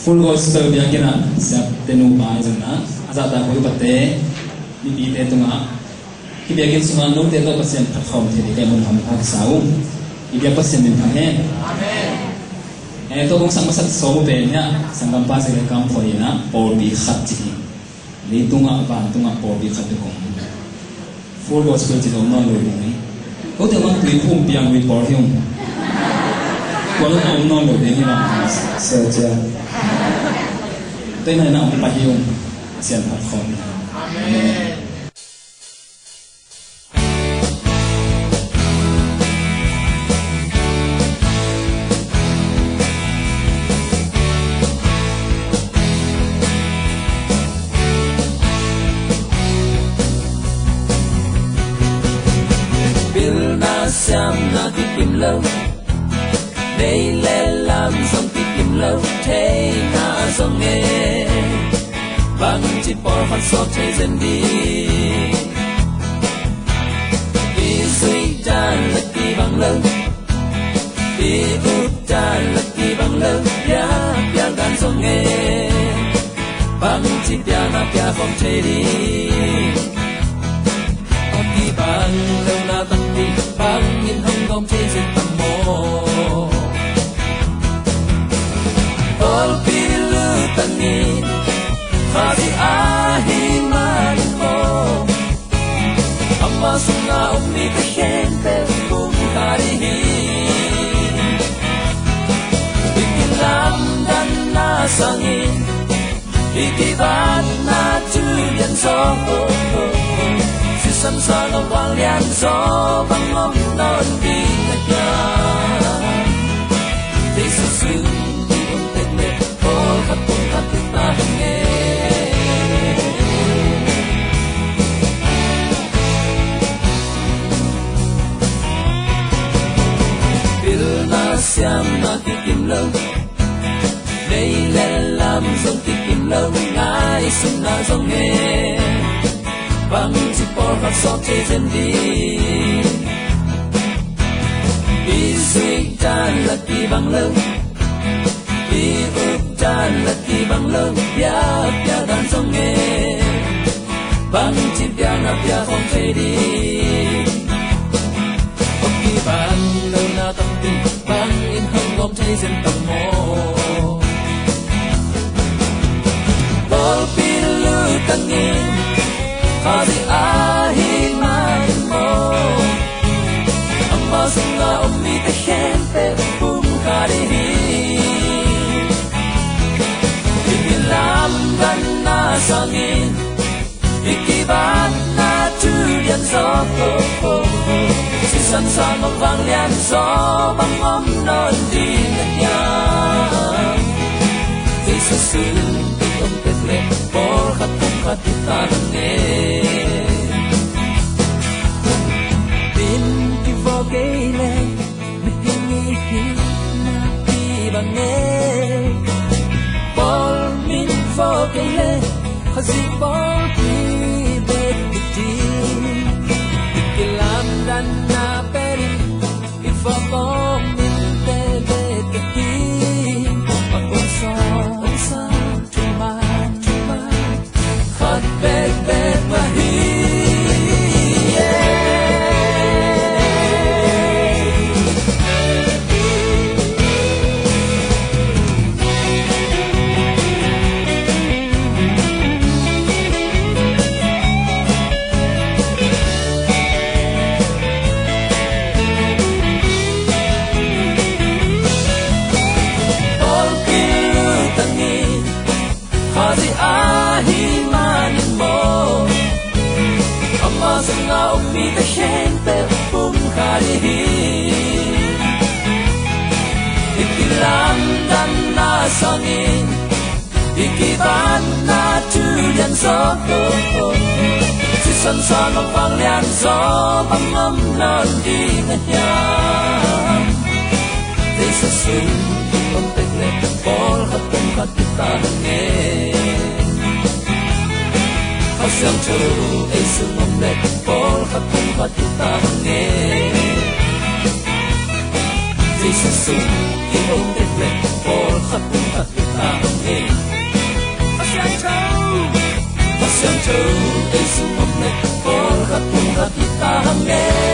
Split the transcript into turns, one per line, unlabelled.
full gospel biang kena siap tenu ba jana azata koi pate ni te tunga ki biakin sunga no te to pasien platform the ke mun ham phak sau ki bia pasien min phahe amen to kong sang masat so be nya sangam pa se kam phoina por bi khat chi ni tunga ba tunga por bi khat ko full gospel chi no no lo ni ko te mang tui phum piang wi por hium ko lo no lo de ni na sa ja tên này nào cũng phải dùng xem thật không amen
Bill na xem na đi tìm lâu đây lẽ làm dòng đi tìm lâu thế na dòng nghe bằng chỉ bỏ phát sốt thế dân đi đi suy ra là kỳ bằng lâu đi út ra là kỳ bằng lâu ya ya gan dòng nghe bằng chỉ ya na ya không thế đi kỳ bằng lâu na tâm đi bằng nhìn không công thế dân tâm mô Olpilu tangin Khadi ahiman mo Amma sunga ummi kashente Bum karihin Ikilam dan nasangin Ikibat na tuyan so Si samsa ng wang lian so Bangom non di nagyan Di susun Siam na tikim lâu đây lẽ làm dòng tikim lâu ngay sum na dòng nghe bằng chỉ bỏ phát sót thế dân đi đi suy ra là kỳ bằng lâu đi úp ra là kỳ bằng lâu ya ya đàn dòng nghe bằng chỉ ya na ya không thể đi kỳ bằng lâu na tâm tình bằng in không gom thấy dân tầm mô bol pilu tangin khadi ahiman mo amma sunga ummi kashente bum karihin ikilam dan nasangin ikibat na tuyan so San sa ngọc vang lian gió băng ôm non đi ngất nhang Jesus sứ tình ông tết lệ bỏ khắp không khát ta đang nghe tin khi vô cây lệ mình nghĩ na đi bằng nghe bỏ mình vô cây lệ khó gì bỏ đi bên đi cái làm đàn Vamos minta beti Aku sa cuma Hot bed mahi Khadi ahimanin mo Amma sunga ummi kashente bum karihin Ikilam dan nasangin Ikiban na tuyan so Si san sa ngọc vang lian so Bangom non di nganyang Di sa sun Om tegle Bol khatong khatita nghe Hasiang churu ay sumamlet Bol khatong khatita nghe Di sa sun Om tegle Bol khatong khatita nghe châu đây sự mong này có khắp cùng khắp ta hàng nghe